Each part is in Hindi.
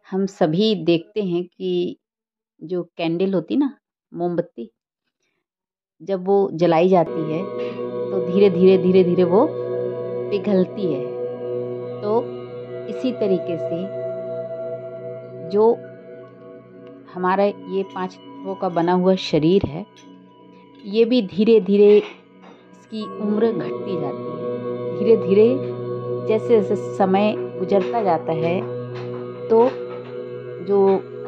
हम सभी देखते हैं कि जो कैंडल होती ना, मोमबत्ती, जब वो जलाई जाती है तो धीरे धीरे वो पिघलती है। तो इसी तरीके से जो हमारा ये 5 तत्वों का बना हुआ शरीर है, ये भी धीरे धीरे इसकी उम्र घटती जाती है। धीरे धीरे जैसे जैसे समय गुजरता जाता है तो जो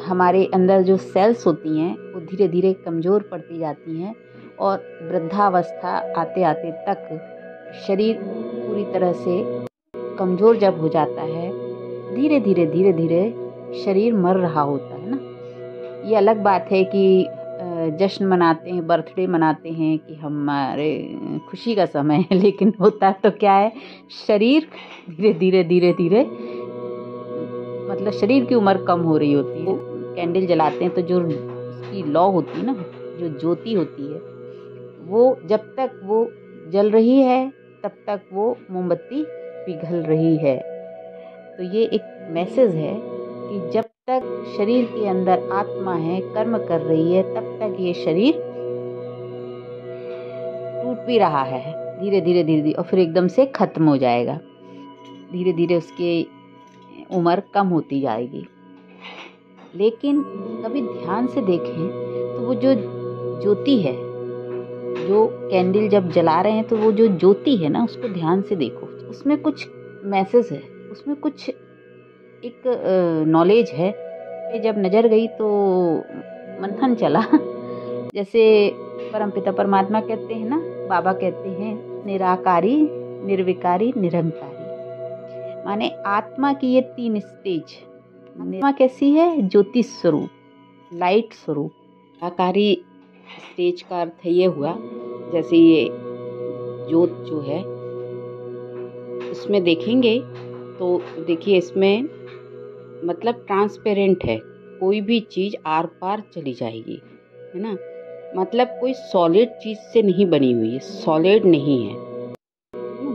हमारे अंदर जो सेल्स होती हैं वो धीरे धीरे कमज़ोर पड़ती जाती हैं और वृद्धावस्था आते आते तक शरीर पूरी तरह से कमज़ोर जब हो जाता है, धीरे धीरे शरीर मर रहा होता है ना। ये अलग बात है कि जश्न मनाते हैं, बर्थडे मनाते हैं कि हमारे खुशी का समय है, लेकिन होता तो क्या है, शरीर धीरे धीरे मतलब शरीर की उम्र कम हो रही होती है। कैंडल जलाते हैं तो जो उसकी लौ होती है ना, जो ज्योति होती है, वो जब तक वो जल रही है तब तक वो मोमबत्ती पिघल रही है। तो ये एक मैसेज है कि जब तक शरीर के अंदर आत्मा है, कर्म कर रही है, तब तक ये शरीर टूट भी रहा है धीरे धीरे और फिर एकदम से खत्म हो जाएगा। धीरे धीरे उसकी उम्र कम होती जाएगी। लेकिन कभी ध्यान से देखें तो वो जो ज्योति है, जो कैंडल जब जला रहे हैं तो वो जो ज्योति है ना, उसको ध्यान से देखो, उसमें कुछ मैसेज है, उसमें कुछ एक नॉलेज है। जब नज़र गई तो मंथन चला। जैसे परमपिता परमात्मा कहते हैं ना, बाबा कहते हैं निराकारी, निर्विकारी, निरंकारी। माने आत्मा की ये 3 स्टेज। आत्मा कैसी है? ज्योति स्वरूप, लाइट स्वरूप। निराकारी स्टेज का अर्थ ये हुआ, जैसे ये ज्योत जो है उसमें देखेंगे तो देखिए इसमें मतलब ट्रांसपेरेंट है, कोई भी चीज़ आर पार चली जाएगी, है ना। मतलब कोई सॉलिड चीज़ से नहीं बनी हुई है, सॉलिड नहीं है,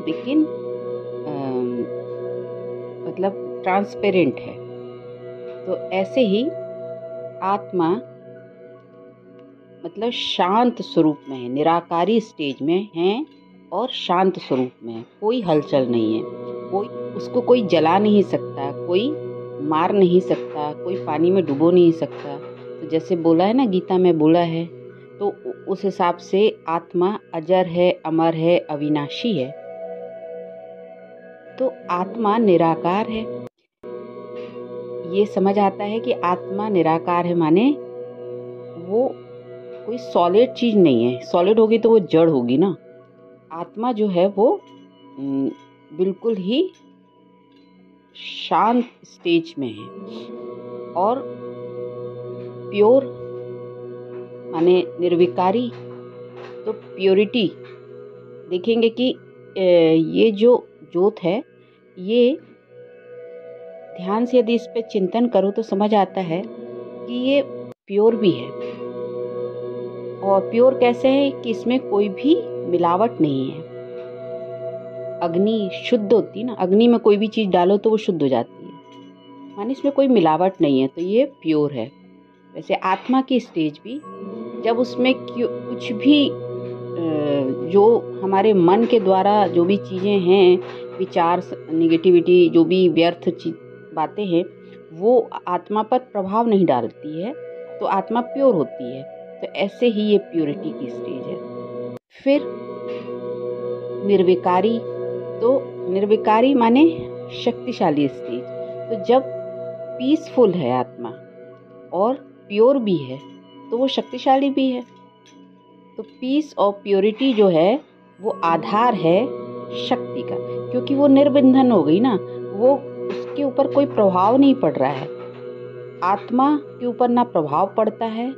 लेकिन मतलब ट्रांसपेरेंट है। तो ऐसे ही आत्मा मतलब शांत स्वरूप में है, निराकारी स्टेज में है और शांत स्वरूप में है। कोई हलचल नहीं है, उसको कोई जला नहीं सकता, कोई मार नहीं सकता, कोई पानी में डुबो नहीं सकता। तो जैसे बोला है ना, गीता में बोला है, तो उस हिसाब से आत्मा अजर है, अमर है, अविनाशी है। तो आत्मा निराकार है। ये समझ आता है कि आत्मा निराकार है, माने वो कोई सॉलिड चीज नहीं है। सॉलिड होगी तो वो जड़ होगी ना। आत्मा जो है वो बिल्कुल ही शांत स्टेज में है और प्योर माने निर्विकारी। तो प्योरिटी देखेंगे कि ये जो ज्योत है, ये ध्यान से यदि इस पे चिंतन करो तो समझ आता है कि ये प्योर भी है। और प्योर कैसे है कि इसमें कोई भी मिलावट नहीं है। अग्नि शुद्ध होती है ना, अग्नि में कोई भी चीज़ डालो तो वो शुद्ध हो जाती है, माने इसमें कोई मिलावट नहीं है, तो ये प्योर है। वैसे आत्मा की स्टेज भी, जब उसमें कुछ भी जो हमारे मन के द्वारा जो भी चीज़ें हैं, विचार, निगेटिविटी, जो भी व्यर्थ बातें हैं, वो आत्मा पर प्रभाव नहीं डालती है, तो आत्मा प्योर होती है। तो ऐसे ही ये प्योरिटी की स्टेज है। फिर निर्विकारी, तो निर्विकारी माने शक्तिशाली स्टेज। तो जब पीसफुल है आत्मा और प्योर भी है तो वो शक्तिशाली भी है। तो पीस और प्योरिटी जो है वो आधार है शक्ति का, क्योंकि वो निर्बंधन हो गई ना, वो उसके ऊपर कोई प्रभाव नहीं पड़ रहा है। आत्मा के ऊपर ना प्रभाव पड़ता है,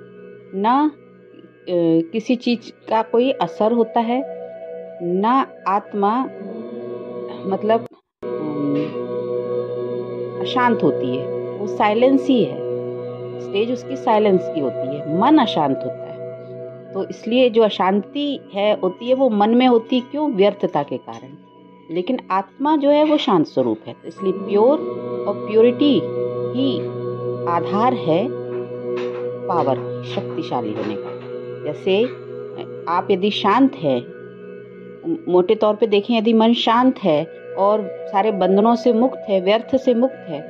ना किसी चीज का कोई असर होता है, ना आत्मा मतलब अशांत होती है। वो साइलेंस ही है, स्टेज उसकी साइलेंस की होती है। मन अशांत होता है, तो इसलिए जो अशांति है होती है वो मन में होती, क्यों? व्यर्थता के कारण। लेकिन आत्मा जो है वो शांत स्वरूप है, तो इसलिए प्योर और प्योरिटी ही आधार है पावर, शक्तिशाली होने का। जैसे आप यदि शांत है, मोटे तौर पे देखें, यदि मन शांत है और सारे बंधनों से मुक्त है, व्यर्थ से मुक्त है,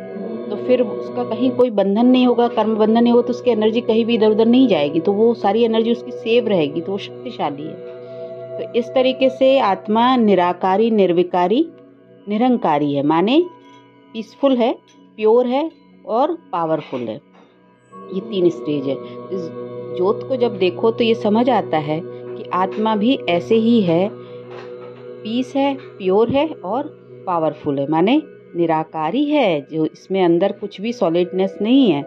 तो फिर उसका कहीं कोई बंधन नहीं होगा, कर्म बंधन नहीं होगा, तो उसकी एनर्जी कहीं भी इधर उधर नहीं जाएगी, तो वो सारी एनर्जी उसकी सेव रहेगी, तो वो शक्तिशाली है। तो इस तरीके से आत्मा निराकारी, निर्विकारी, निरंकारी है, माने पीसफुल है, प्योर है और पावरफुल है। ये 3 स्टेज है। इस ज्योत को जब देखो तो ये समझ आता है कि आत्मा भी ऐसे ही है, पीस है, प्योर है और पावरफुल है, माने निराकारी है, जो इसमें अंदर कुछ भी सॉलिडनेस नहीं है,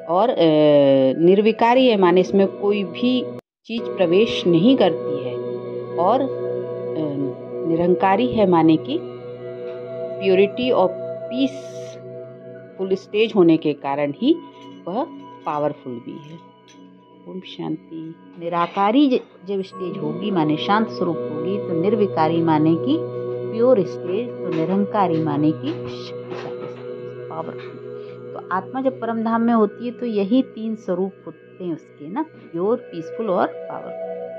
और निर्विकारी है, माने इसमें कोई भी चीज प्रवेश नहीं करती है, और निरंकारी है, माने कि प्योरिटी और पीस फुल स्टेज होने के कारण ही वह पावरफुल भी है। ओम शांति। निराकारी जब स्टेज होगी माने शांत स्वरूप होगी, तो निर्विकारी माने की प्योर स्टेज, तो निरंकारी माने की शक्तिशाली स्टेज, पावरफुल। तो आत्मा जब परम धाम में होती है तो यही 3 स्वरूप होते हैं उसके ना, प्योर, पीसफुल और पावरफुल।